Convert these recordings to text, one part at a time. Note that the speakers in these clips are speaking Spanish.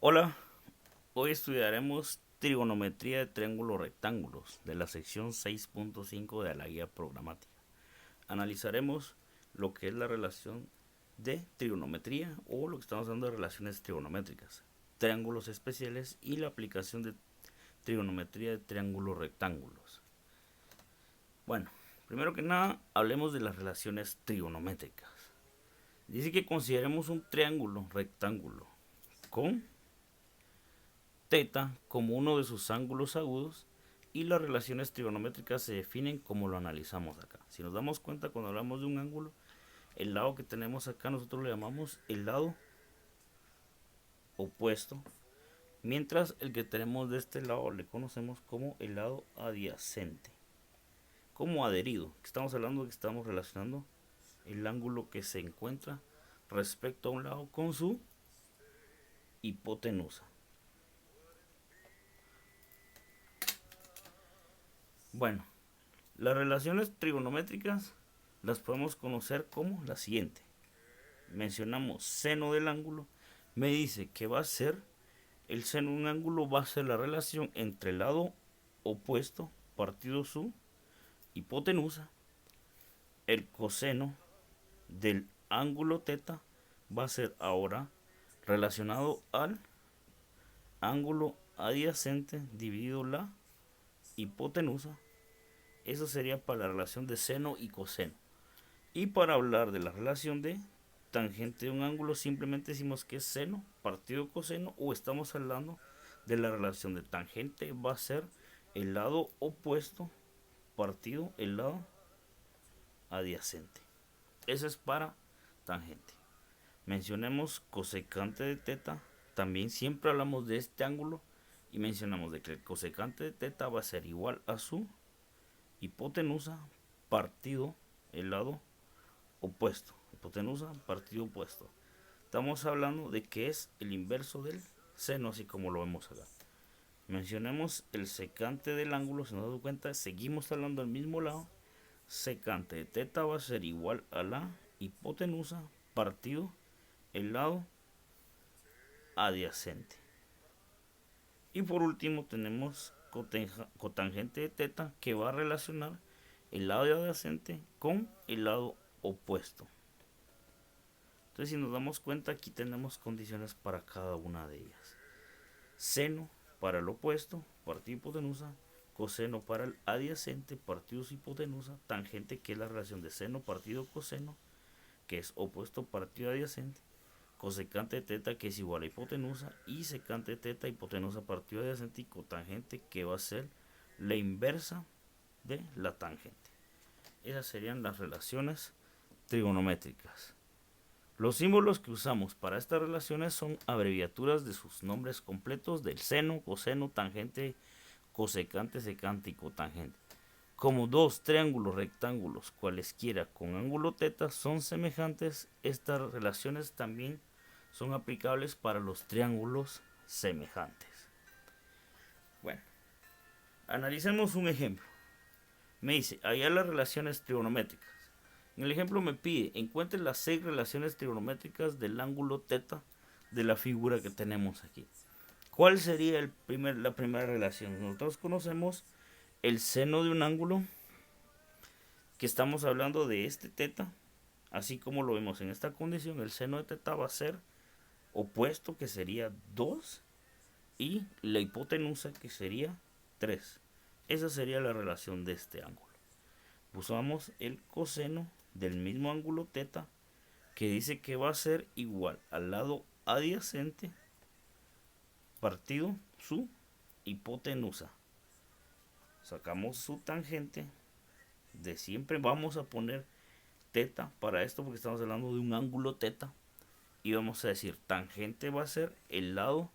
Hola, hoy estudiaremos trigonometría de triángulos rectángulos de la sección 6.5 de la guía programática. Analizaremos lo que es la relación de trigonometría o lo que estamos hablando de relaciones trigonométricas, triángulos especiales y la aplicación de trigonometría de triángulos rectángulos. Bueno, primero que nada, hablemos de las relaciones trigonométricas. Dice que consideremos un triángulo rectángulo con θ como uno de sus ángulos agudos y las relaciones trigonométricas se definen como lo analizamos acá. Si nos damos cuenta, cuando hablamos de un ángulo, el lado que tenemos acá nosotros le llamamos el lado opuesto, mientras el que tenemos de este lado le conocemos como el lado adyacente, como adherido. Estamos hablando de que estamos relacionando el ángulo que se encuentra respecto a un lado con su hipotenusa. Bueno, las relaciones trigonométricas las podemos conocer como la siguiente. Mencionamos seno del ángulo, me dice que va a ser el seno de un ángulo, va a ser la relación entre el lado opuesto partido su hipotenusa. El coseno del ángulo θ va a ser ahora relacionado al ángulo adyacente dividido la hipotenusa. Eso sería para la relación de seno y coseno. Y para hablar de la relación de tangente de un ángulo, simplemente decimos que es seno partido coseno, o estamos hablando de la relación de tangente, va a ser el lado opuesto partido el lado adyacente. Eso es para tangente. Mencionemos cosecante de θ. También siempre hablamos de este ángulo y mencionamos de que el cosecante de θ va a ser igual a su hipotenusa partido el lado opuesto. Hipotenusa partido opuesto. Estamos hablando de que es el inverso del seno, así como lo vemos acá. Mencionemos el secante del ángulo, si nos damos cuenta, seguimos hablando del mismo lado. Secante de θ va a ser igual a la hipotenusa partido el lado adyacente. Y por último tenemos cotangente de θ, que va a relacionar el lado adyacente con el lado opuesto. Entonces, si nos damos cuenta, aquí tenemos condiciones para cada una de ellas. Seno para el opuesto, partido hipotenusa. Coseno para el adyacente, partido hipotenusa. Tangente, que es la relación de seno partido coseno, que es opuesto partido adyacente. Cosecante de θ, que es igual a hipotenusa. Y secante de θ, hipotenusa partido adyacente. Y cotangente, que va a ser la inversa de la tangente. Esas serían las relaciones trigonométricas. Los símbolos que usamos para estas relaciones son abreviaturas de sus nombres completos del seno, coseno, tangente, cosecante, secante y cotangente. Como dos triángulos rectángulos cualesquiera con ángulo θ son semejantes, estas relaciones también son aplicables para los triángulos semejantes. Bueno, analicemos un ejemplo. Me dice, hallar las relaciones trigonométricas. En el ejemplo me pide, encuentre las 6 relaciones trigonométricas del ángulo θ de la figura que tenemos aquí. ¿Cuál sería la primera relación? Nosotros conocemos el seno de un ángulo, que estamos hablando de este θ, así como lo vemos en esta condición. El seno de θ va a ser opuesto, que sería 2, y la hipotenusa, que sería 3. Esa sería la relación de este ángulo. Usamos el coseno del mismo ángulo θ, que dice que va a ser igual al lado adyacente partido su hipotenusa. Sacamos su tangente de siempre. Vamos a poner θ para esto porque estamos hablando de un ángulo θ. Y vamos a decir tangente va a ser el lado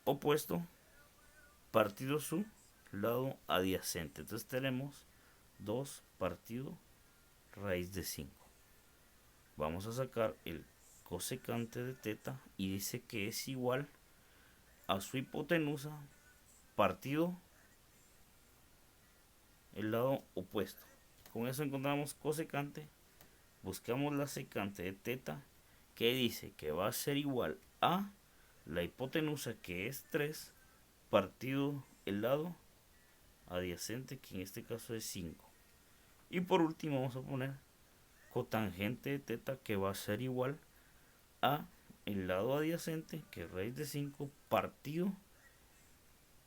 opuesto partido su lado adyacente. Entonces tenemos 2 partido raíz de 5. Vamos a sacar el cosecante de θ y dice que es igual a su hipotenusa partido el lado opuesto. Con eso encontramos cosecante. Buscamos la secante de θ, que dice que va a ser igual a la hipotenusa, que es 3, partido el lado adyacente, que en este caso es 5. Y por último vamos a poner cotangente de teta, que va a ser igual a el lado adyacente, que es raíz de 5, partido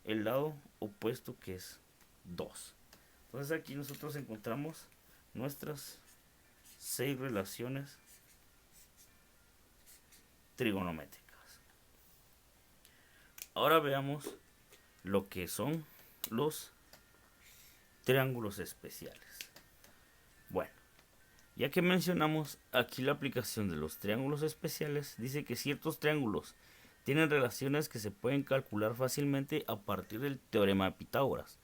el lado opuesto, que es 2. Entonces aquí nosotros encontramos nuestras 6 relaciones trigonométricas. Ahora veamos lo que son los triángulos especiales. Bueno, ya que mencionamos aquí la aplicación de los triángulos especiales, dice que ciertos triángulos tienen relaciones que se pueden calcular fácilmente a partir del teorema de Pitágoras.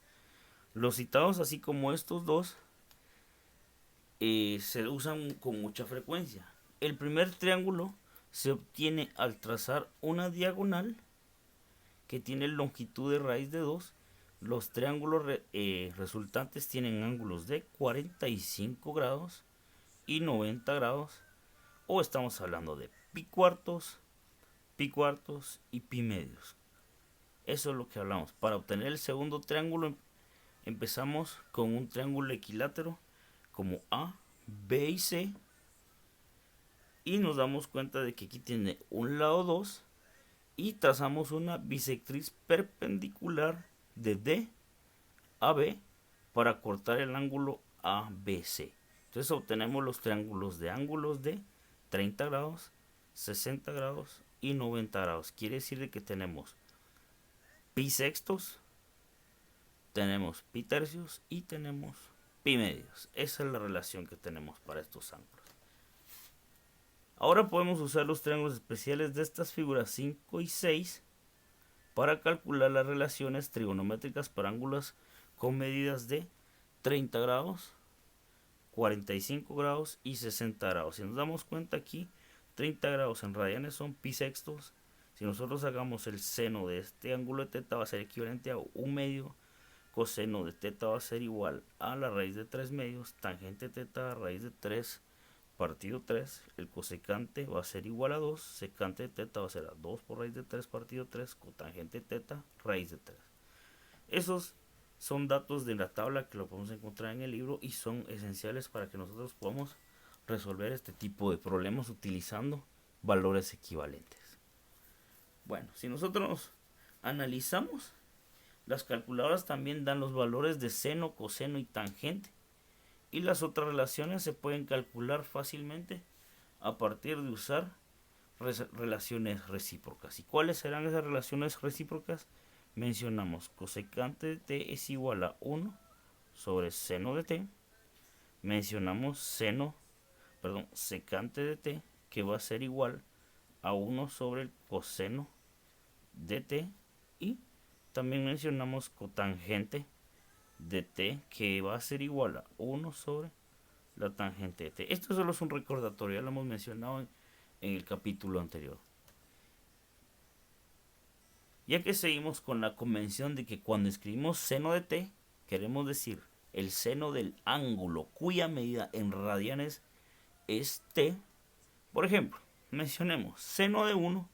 Los citados, así como estos dos, se usan con mucha frecuencia. El primer triángulo se obtiene al trazar una diagonal que tiene longitud de raíz de 2. Los triángulos resultantes tienen ángulos de 45 grados y 90 grados, o estamos hablando de pi cuartos y pi medios. Eso es lo que hablamos. Para obtener el segundo triángulo empezamos con un triángulo equilátero como A, B y C, y nos damos cuenta de que aquí tiene un lado 2 y trazamos una bisectriz perpendicular de D a B para cortar el ángulo ABC. Entonces obtenemos los triángulos de ángulos de 30 grados, 60 grados y 90 grados. Quiere decir que tenemos pi sextos, tenemos pi tercios y tenemos pi medios. Esa es la relación que tenemos para estos ángulos. Ahora podemos usar los triángulos especiales de estas figuras 5 y 6 para calcular las relaciones trigonométricas para ángulos con medidas de 30 grados, 45 grados y 60 grados. Si nos damos cuenta aquí, 30 grados en radianes son pi sextos. Si nosotros hagamos el seno de este ángulo de teta, va a ser equivalente a 1 medio. Coseno de teta va a ser igual a la raíz de 3 medios. Tangente de teta, raíz de 3 partido 3. El cosecante va a ser igual a 2. Secante de teta va a ser a 2 por raíz de 3 partido 3. Cotangente de teta, raíz de 3. Esos son datos de la tabla que lo podemos encontrar en el libro y son esenciales para que nosotros podamos resolver este tipo de problemas utilizando valores equivalentes. Bueno, si nosotros analizamos, las calculadoras también dan los valores de seno, coseno y tangente, y las otras relaciones se pueden calcular fácilmente a partir de usar relaciones recíprocas. ¿Y cuáles serán esas relaciones recíprocas? Mencionamos cosecante de t es igual a 1 sobre seno de t. Mencionamos secante de t, que va a ser igual a 1 sobre el coseno de t. Y también mencionamos cotangente de t, que va a ser igual a 1 sobre la tangente de t. Esto solo es un recordatorio, ya lo hemos mencionado en el capítulo anterior. Ya que seguimos con la convención de que cuando escribimos seno de t, queremos decir el seno del ángulo cuya medida en radianes es t. Por ejemplo, mencionemos seno de 1,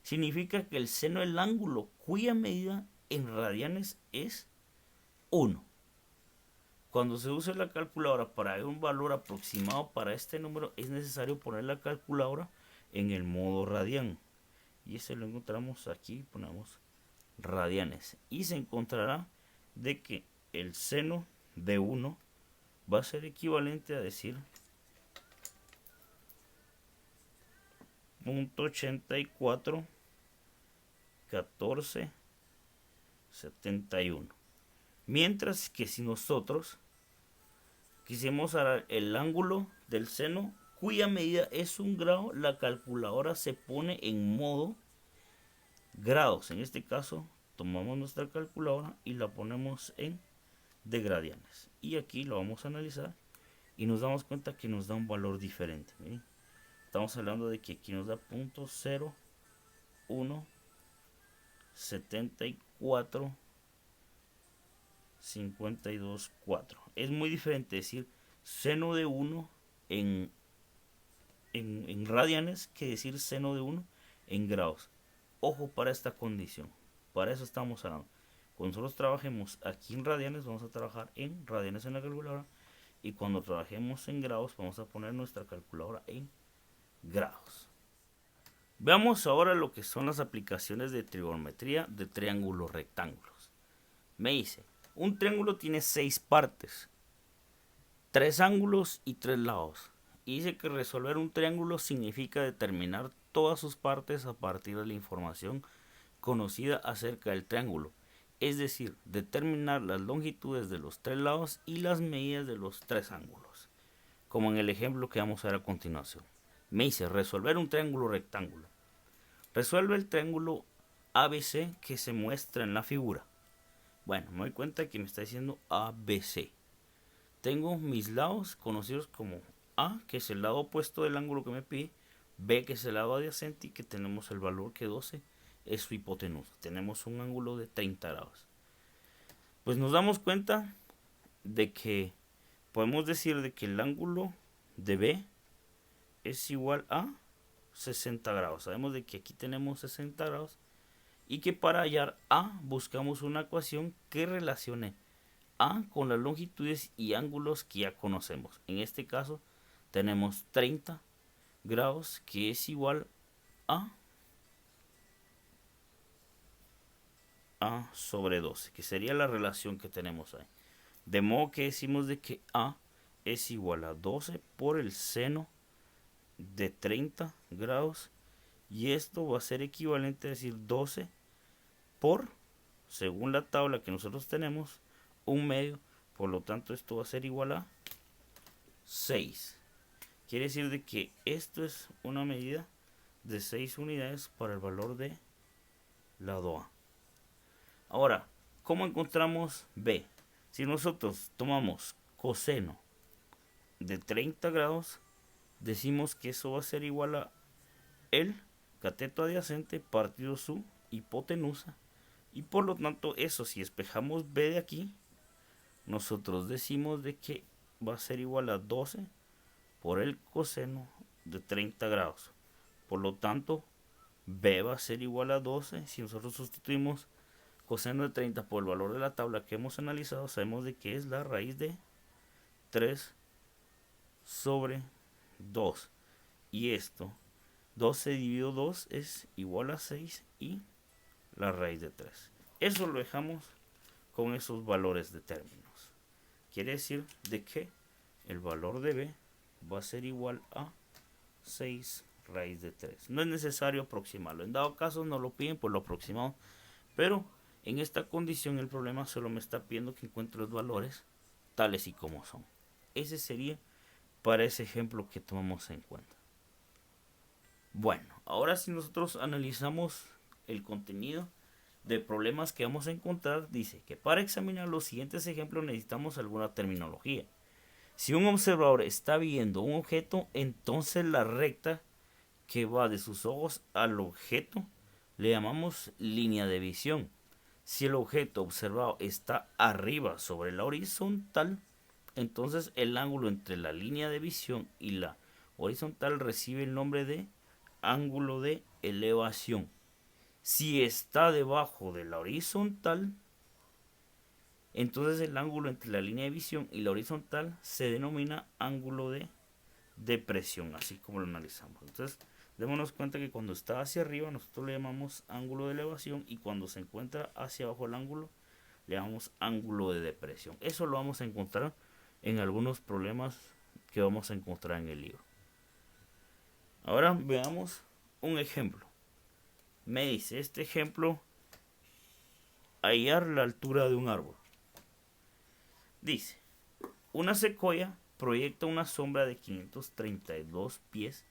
significa que el seno del ángulo cuya medida en radianes es 1. Cuando se use la calculadora para ver un valor aproximado para este número, es necesario poner la calculadora en el modo radian. Y ese lo encontramos aquí, ponemos radianes. Y se encontrará de que el seno de 1 va a ser equivalente a decir 0.84 14 71. Mientras que si nosotros quisimos dar el ángulo del seno cuya medida es 1 grado, la calculadora se pone en modo grados. En este caso tomamos nuestra calculadora y la ponemos en de gradianes. Y aquí lo vamos a analizar y nos damos cuenta que nos da un valor diferente. Miren, estamos hablando de que aquí nos da 0.0174 52.4. Es muy diferente decir seno de 1 en radianes que decir seno de 1 en grados. ojo para esta condición. Para eso estamos hablando. Cuando nosotros trabajemos aquí en radianes, vamos a trabajar en radianes en la calculadora. Y cuando trabajemos en grados, vamos a poner nuestra calculadora en grados. Veamos ahora lo que son las aplicaciones de trigonometría de triángulos rectángulos. Me dice, un triángulo tiene 6 partes, 3 ángulos y 3 lados. Y dice que resolver un triángulo significa determinar todas sus partes a partir de la información conocida acerca del triángulo. Es decir, determinar las longitudes de los 3 lados y las medidas de los 3 ángulos. Como en el ejemplo que vamos a ver a continuación. Me dice resolver un triángulo rectángulo. Resuelve el triángulo ABC que se muestra en la figura. Bueno, me doy cuenta que me está diciendo ABC. Tengo mis lados conocidos como A, que es el lado opuesto del ángulo que me pide, B, que es el lado adyacente, y que tenemos el valor que 12 es su hipotenusa. Tenemos un ángulo de 30 grados. Pues nos damos cuenta de que podemos decir de que el ángulo de B es igual a 60 grados. Sabemos de que aquí tenemos 60 grados y que para hallar A buscamos una ecuación que relacione A con las longitudes y ángulos que ya conocemos. En este caso tenemos 30 grados que es igual a A sobre 12, que sería la relación que tenemos ahí. De modo que decimos de que A es igual a 12 por el seno de 30 grados, y esto va a ser equivalente a decir 12 por, según la tabla que nosotros tenemos, 1/2. Por lo tanto esto va a ser igual a 6. Quiere decir de que esto es una medida de 6 unidades para el valor de lado A. Ahora, ¿cómo encontramos B? Si nosotros tomamos coseno de 30 grados, decimos que eso va a ser igual a el cateto adyacente partido su hipotenusa. Y por lo tanto, eso, si despejamos B de aquí, nosotros decimos de que va a ser igual a 12 por el coseno de 30 grados. Por lo tanto, B va a ser igual a 12. Si nosotros sustituimos coseno de 30 por el valor de la tabla que hemos analizado, sabemos de que es la raíz de 3 sobre 2. Y esto, 12 dividido 2 es igual a 6 y la raíz de 3. Eso lo dejamos con esos valores de términos. Quiere decir de que el valor de B va a ser igual a 6 raíz de 3. No es necesario aproximarlo. En dado caso no lo piden, pues lo aproximamos. Pero en esta condición el problema solo me está pidiendo que encuentre los valores tales y como son. Ese sería para ese ejemplo que tomamos en cuenta. Bueno, ahora si nosotros analizamos el contenido de problemas que vamos a encontrar, dice que para examinar los siguientes ejemplos necesitamos alguna terminología. Si un observador está viendo un objeto, entonces la recta que va de sus ojos al objeto le llamamos línea de visión. Si el objeto observado está arriba sobre la horizontal, entonces el ángulo entre la línea de visión y la horizontal recibe el nombre de ángulo de elevación. Si está debajo de la horizontal, entonces el ángulo entre la línea de visión y la horizontal se denomina ángulo de depresión, así como lo analizamos. Entonces, démonos cuenta que cuando está hacia arriba nosotros le llamamos ángulo de elevación, y cuando se encuentra hacia abajo el ángulo le llamamos ángulo de depresión. Eso lo vamos a encontrar en algunos problemas que vamos a encontrar en el libro. Ahora veamos un ejemplo. Me dice este ejemplo: hallar la altura de un árbol. Dice, una secuoya proyecta una sombra de 532 pies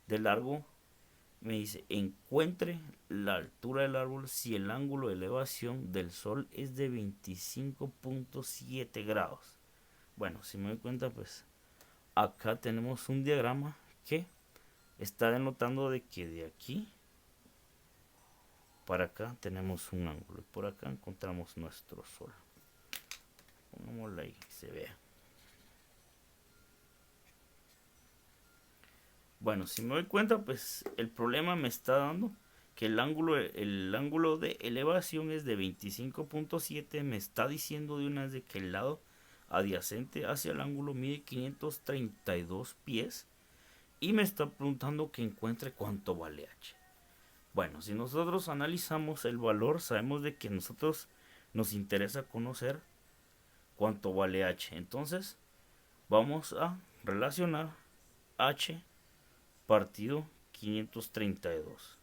de largo. Me dice, encuentre la altura del árbol si el ángulo de elevación del sol es de 25.7 grados. Bueno, si me doy cuenta, pues acá tenemos un diagrama que está denotando de que de aquí para acá tenemos un ángulo, y por acá encontramos nuestro sol. Pongámoslo ahí, que se vea. Bueno, si me doy cuenta, pues el problema me está dando que el ángulo de elevación es de 25.7, me está diciendo de una vez de que el lado adyacente hacia el ángulo mide 532 pies y me está preguntando que encuentre cuánto vale h. Bueno, si nosotros analizamos el valor, sabemos de que nosotros nos interesa conocer cuánto vale h. Entonces vamos a relacionar h partido 532.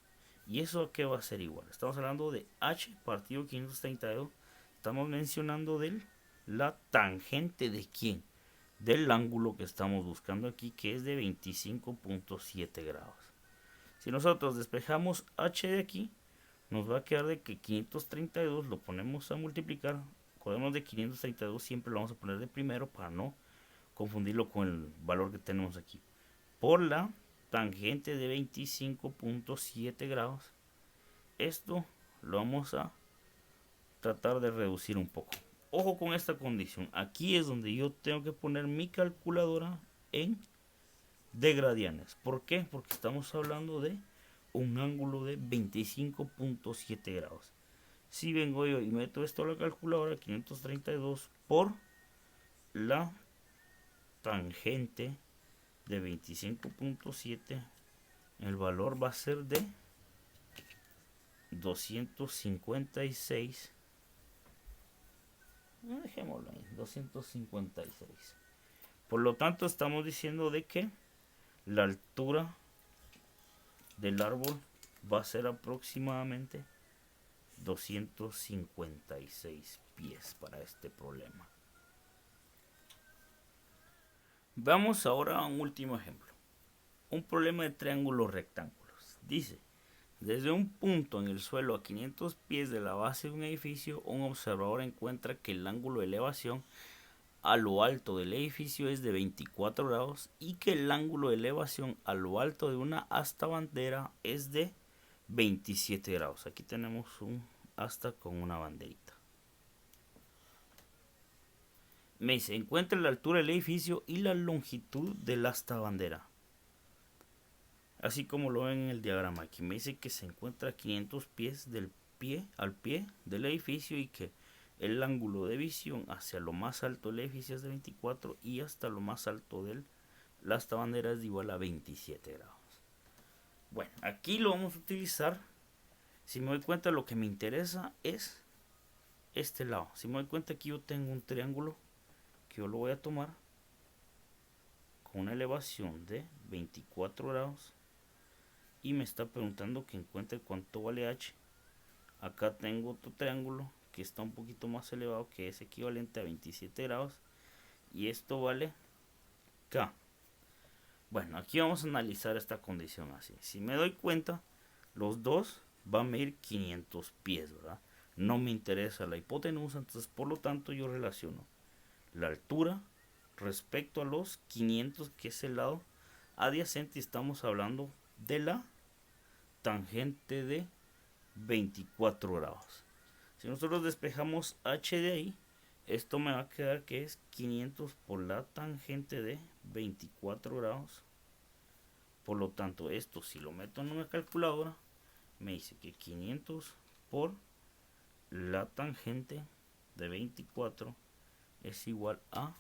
¿Y eso a qué va a ser igual? Estamos hablando de h partido 532. Estamos mencionando de la tangente de quién, del ángulo que estamos buscando aquí, que es de 25.7 grados. Si nosotros despejamos h de aquí, nos va a quedar de que 532 lo ponemos a multiplicar. Podemos de 532 siempre lo vamos a poner de primero para no confundirlo con el valor que tenemos aquí. Por la tangente de 25.7 grados. Esto lo vamos a tratar de reducir un poco. Ojo con esta condición. Aquí es donde yo tengo que poner mi calculadora en de gradianes. ¿Por qué? Porque estamos hablando de un ángulo de 25.7 grados. Si vengo yo y meto esto a la calculadora, 532 por la tangente de 25.7, el valor va a ser de 256. Dejémoslo ahí, 256. Por lo tanto, estamos diciendo de que la altura del árbol va a ser aproximadamente 256 pies para este problema. Vamos ahora a un último ejemplo. Un problema de triángulos rectángulos. Dice, desde un punto en el suelo a 500 pies de la base de un edificio, un observador encuentra que el ángulo de elevación a lo alto del edificio es de 24 grados y que el ángulo de elevación a lo alto de una asta bandera es de 27 grados. Aquí tenemos un asta con una banderita. Me dice, encuentra la altura del edificio y la longitud del asta bandera. Así como lo ven en el diagrama. Aquí me dice que se encuentra a 500 pies del pie al pie del edificio y que el ángulo de visión hacia lo más alto del edificio es de 24 y hasta lo más alto del asta bandera es de igual a 27 grados. Bueno, aquí lo vamos a utilizar. Si me doy cuenta, lo que me interesa es este lado. Si me doy cuenta, aquí yo tengo un triángulo que yo lo voy a tomar con una elevación de 24 grados y me está preguntando que encuentre cuánto vale h. Acá tengo otro triángulo que está un poquito más elevado, que es equivalente a 27 grados, y esto vale k. Bueno, aquí vamos a analizar esta condición así. Si me doy cuenta, los dos van a medir 500 pies, ¿verdad? No me interesa la hipotenusa, entonces por lo tanto yo relaciono la altura respecto a los 500, que es el lado adyacente, y estamos hablando de la tangente de 24 grados. Si nosotros despejamos h de ahí, esto me va a quedar que es 500 por la tangente de 24 grados. Por lo tanto, esto si lo meto en una calculadora, me dice que 500 por la tangente de 24 es igual a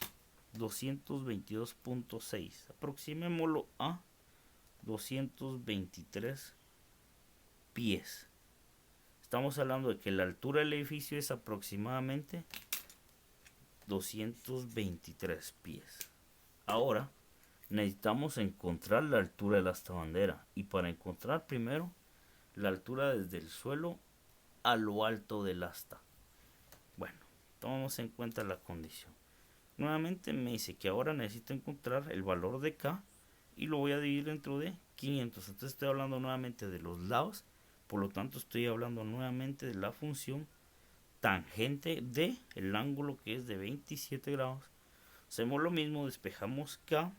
222.6. Aproximémoslo a 223 pies. Estamos hablando de que la altura del edificio es aproximadamente 223 pies. Ahora necesitamos encontrar la altura de la asta bandera, y para encontrar primero la altura desde el suelo a lo alto del asta. Bueno, tomamos en cuenta la condición. Nuevamente me dice que ahora necesito encontrar el valor de k y lo voy a dividir dentro de 500. Entonces estoy hablando nuevamente de los lados. Por lo tanto, estoy hablando nuevamente de la función tangente de el ángulo, que es de 27 grados. Hacemos lo mismo, despejamos k,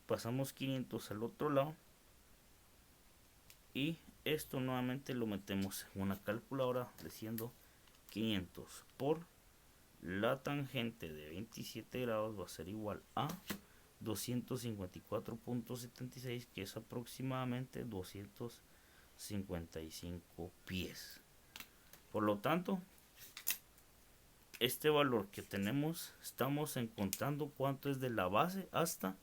pasamos 500 al otro lado y esto nuevamente lo metemos en una calculadora, diciendo 500 por la tangente de 27 grados va a ser igual a 254.76, que es aproximadamente 200 255 pies. Por lo tanto, este valor que tenemos, estamos encontrando cuánto es de la base hasta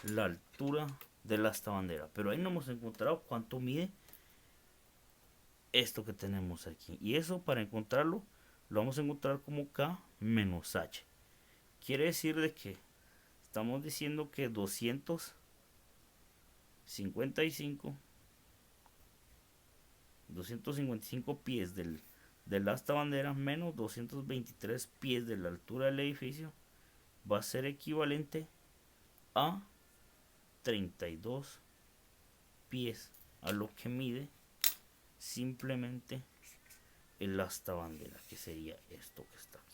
la altura de la asta bandera. Pero ahí no hemos encontrado cuánto mide esto que tenemos aquí. Y eso, para encontrarlo, lo vamos a encontrar como K menos H. Quiere decir de que estamos diciendo que 255 pies del asta bandera menos 223 pies de la altura del edificio va a ser equivalente a 32 pies, a lo que mide simplemente el asta bandera, que sería esto que está acá.